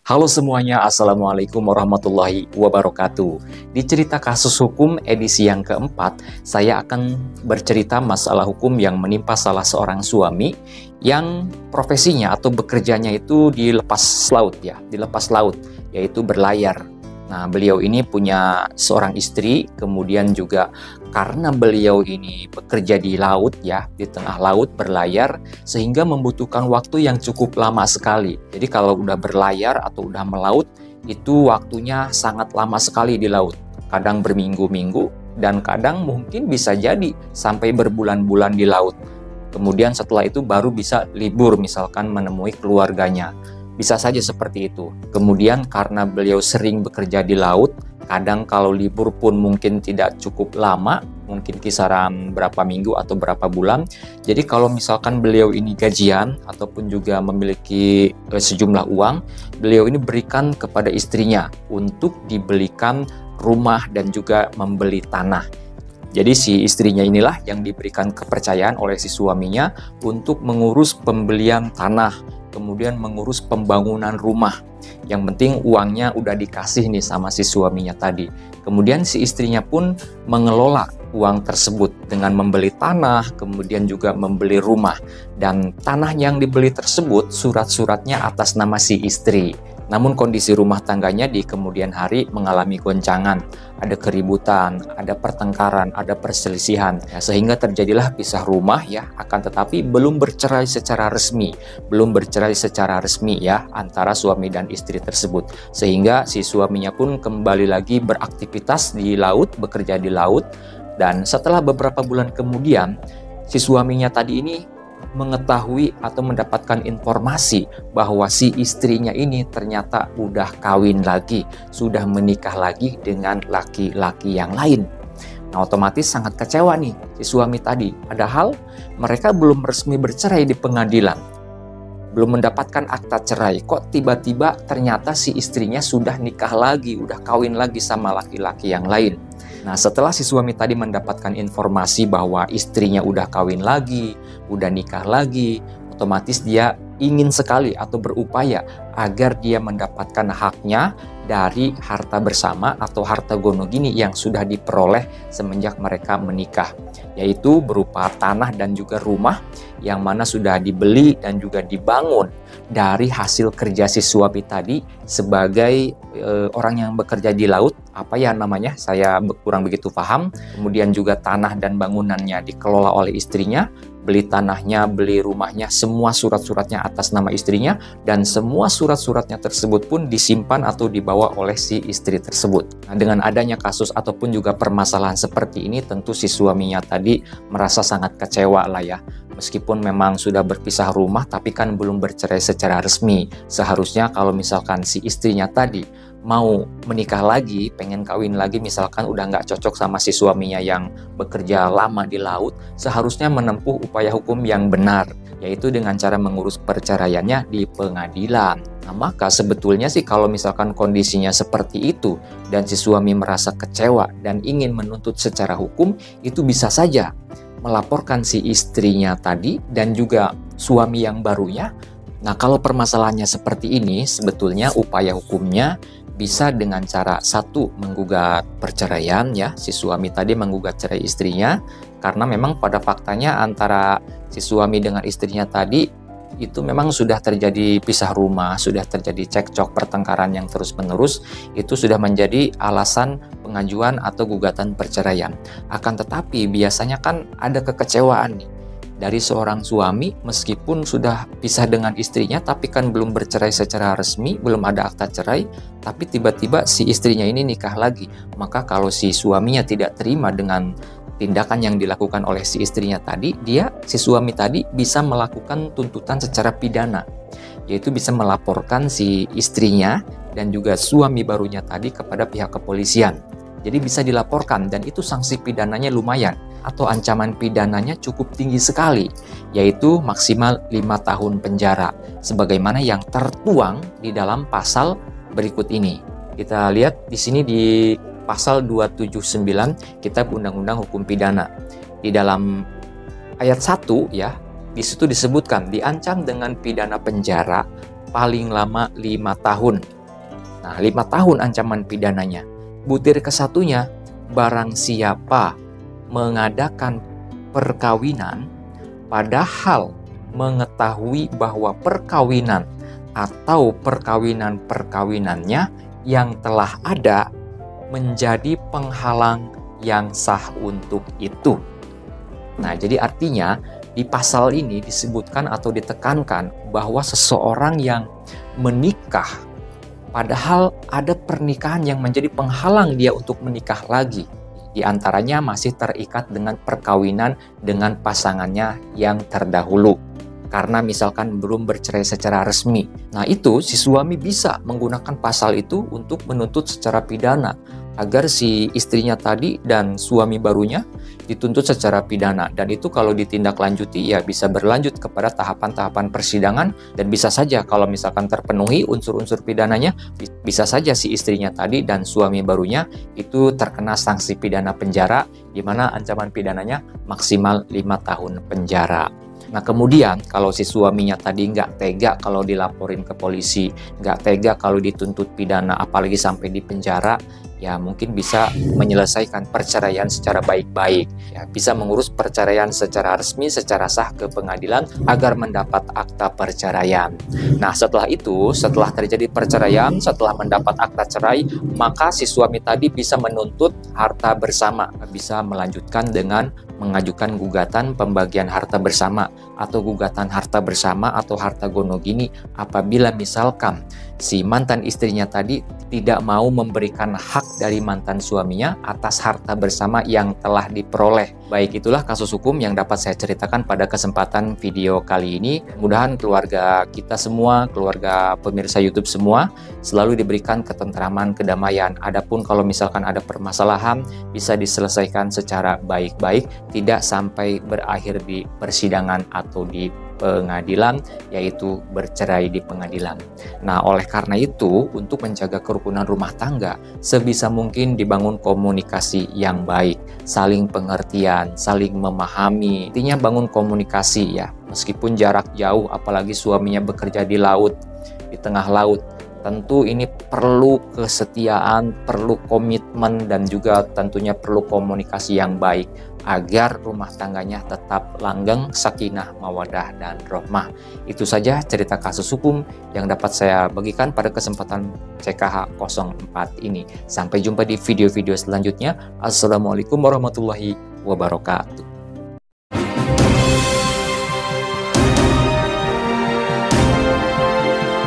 Halo semuanya, Assalamualaikum warahmatullahi wabarakatuh. Di cerita kasus hukum edisi yang keempat, saya akan bercerita masalah hukum yang menimpa salah seorang suami yang profesinya atau bekerjanya itu di lepas laut yaitu berlayar. Nah, beliau ini punya seorang istri, kemudian juga karena beliau ini bekerja di laut di tengah laut berlayar, sehingga membutuhkan waktu yang cukup lama sekali. Jadi kalau udah berlayar atau udah melaut, itu waktunya sangat lama sekali di laut. Kadang berminggu-minggu, dan kadang mungkin bisa jadi sampai berbulan-bulan di laut. Kemudian setelah itu baru bisa libur, misalkan menemui keluarganya. Bisa saja seperti itu. Kemudian karena beliau sering bekerja di laut, kadang kalau libur pun mungkin tidak cukup lama, mungkin kisaran berapa minggu atau berapa bulan. Jadi kalau misalkan beliau ini gajian ataupun juga memiliki sejumlah uang, beliau ini berikan kepada istrinya untuk dibelikan rumah dan juga membeli tanah. Jadi si istrinya inilah yang diberikan kepercayaan oleh si suaminya untuk mengurus pembelian tanah, kemudian mengurus pembangunan rumah. Yang penting uangnya udah dikasih nih sama si suaminya tadi. Kemudian si istrinya pun mengelola uang tersebut dengan membeli tanah, kemudian juga membeli rumah. Dan tanah yang dibeli tersebut surat-suratnya atas nama si istri. Namun kondisi rumah tangganya di kemudian hari mengalami goncangan, ada keributan, ada pertengkaran, ada perselisihan, sehingga terjadilah pisah rumah akan tetapi belum bercerai secara resmi, antara suami dan istri tersebut, sehingga si suaminya pun kembali lagi beraktivitas di laut, bekerja di laut, dan setelah beberapa bulan kemudian si suaminya tadi ini mengetahui atau mendapatkan informasi bahwa si istrinya ini ternyata udah kawin lagi, sudah menikah lagi dengan laki-laki yang lain. Nah, otomatis sangat kecewa nih si suami tadi, padahal mereka belum resmi bercerai di pengadilan, belum mendapatkan akta cerai, kok tiba-tiba ternyata si istrinya sudah nikah lagi, udah kawin lagi sama laki-laki yang lain. Nah, setelah si suami tadi mendapatkan informasi bahwa istrinya udah kawin lagi, udah nikah lagi, otomatis dia ingin sekali atau berupaya agar dia mendapatkan haknya dari harta bersama atau harta gono gini yang sudah diperoleh semenjak mereka menikah, yaitu berupa tanah dan juga rumah yang mana sudah dibeli dan juga dibangun dari hasil kerja si suami tadi sebagai orang yang bekerja di laut, saya kurang begitu paham. Kemudian juga tanah dan bangunannya dikelola oleh istrinya, beli tanahnya, beli rumahnya, semua surat-suratnya atas nama istrinya, dan semua surat-suratnya tersebut pun disimpan atau dibawa oleh si istri tersebut. Nah, dengan adanya kasus ataupun juga permasalahan seperti ini, tentu si suaminya tadi merasa sangat kecewa Meskipun memang sudah berpisah rumah, tapi kan belum bercerai secara resmi. Seharusnya kalau misalkan si istrinya tadi mau menikah lagi, pengen kawin lagi, misalkan udah nggak cocok sama si suaminya yang bekerja lama di laut, seharusnya menempuh upaya hukum yang benar, yaitu dengan cara mengurus perceraiannya di pengadilan. Nah, maka sebetulnya sih kalau misalkan kondisinya seperti itu dan si suami merasa kecewa dan ingin menuntut secara hukum, itu bisa saja melaporkan si istrinya tadi dan juga suami yang barunya. Nah, kalau permasalahannya seperti ini, sebetulnya upaya hukumnya bisa dengan cara satu, menggugat perceraian si suami tadi menggugat cerai istrinya, karena memang pada faktanya antara si suami dengan istrinya tadi itu memang sudah terjadi pisah rumah, sudah terjadi cekcok pertengkaran yang terus-menerus, itu sudah menjadi alasan pengajuan atau gugatan perceraian. Akan tetapi biasanya kan ada kekecewaan nih dari seorang suami, meskipun sudah pisah dengan istrinya tapi kan belum bercerai secara resmi, belum ada akta cerai, tapi tiba-tiba si istrinya ini nikah lagi. Maka kalau si suaminya tidak terima dengan tindakan yang dilakukan oleh si istrinya tadi, si suami tadi bisa melakukan tuntutan secara pidana, yaitu bisa melaporkan si istrinya dan juga suami barunya tadi kepada pihak kepolisian. Jadi bisa dilaporkan, dan itu sanksi pidananya lumayan atau ancaman pidananya cukup tinggi sekali, yaitu maksimal 5 tahun penjara, sebagaimana yang tertuang di dalam pasal berikut ini. Kita lihat di sini di Pasal 279 Kitab Undang-Undang Hukum Pidana. Di dalam ayat 1 di situ disebutkan diancam dengan pidana penjara paling lama 5 tahun Nah, 5 tahun ancaman pidananya. Butir ke-1-nya, barang siapa mengadakan perkawinan padahal mengetahui bahwa perkawinan atau perkawinan-perkawinannya yang telah ada menjadi penghalang yang sah untuk itu. Nah, jadi artinya di pasal ini disebutkan atau ditekankan bahwa seseorang yang menikah padahal ada pernikahan yang menjadi penghalang dia untuk menikah lagi. Di antaranya masih terikat dengan perkawinan dengan pasangannya yang terdahulu. Karena misalkan belum bercerai secara resmi. Nah, itu si suami bisa menggunakan pasal itu untuk menuntut secara pidana agar si istrinya tadi dan suami barunya dituntut secara pidana. Dan itu kalau ditindaklanjuti ya bisa berlanjut kepada tahapan-tahapan persidangan, dan bisa saja kalau misalkan terpenuhi unsur-unsur pidananya, bisa saja si istrinya tadi dan suami barunya itu terkena sanksi pidana penjara, di mana ancaman pidananya maksimal 5 tahun penjara. Nah, kemudian kalau si suaminya tadi nggak tega kalau dilaporin ke polisi, nggak tega kalau dituntut pidana, apalagi sampai di penjara, ya mungkin bisa menyelesaikan perceraian secara baik-baik. Ya, bisa mengurus perceraian secara resmi, secara sah ke pengadilan agar mendapat akta perceraian. Nah, setelah itu, setelah terjadi perceraian, setelah mendapat akta cerai, maka si suami tadi bisa menuntut harta bersama, bisa melanjutkan dengan mengajukan gugatan pembagian harta bersama atau gugatan harta bersama atau harta gonogini apabila misalkan si mantan istrinya tadi tidak mau memberikan hak dari mantan suaminya atas harta bersama yang telah diperoleh. Baik, itulah kasus hukum yang dapat saya ceritakan pada kesempatan video kali ini. Mudah-mudahan keluarga kita semua, keluarga pemirsa YouTube semua selalu diberikan ketentraman, kedamaian. Adapun kalau misalkan ada permasalahan bisa diselesaikan secara baik-baik, tidak sampai berakhir di persidangan atau di pengadilan, yaitu bercerai di pengadilan. Nah, oleh karena itu, untuk menjaga kerukunan rumah tangga, sebisa mungkin dibangun komunikasi yang baik, saling pengertian, saling memahami. Intinya bangun komunikasi ya, meskipun jarak jauh, apalagi suaminya bekerja di laut, di tengah laut. Tentu ini perlu kesetiaan, perlu komitmen, dan juga tentunya perlu komunikasi yang baik agar rumah tangganya tetap langgeng, sakinah, mawadah, dan rahmah. Itu saja cerita kasus hukum yang dapat saya bagikan pada kesempatan CKH 04 ini. Sampai jumpa di video-video selanjutnya. Assalamualaikum warahmatullahi wabarakatuh.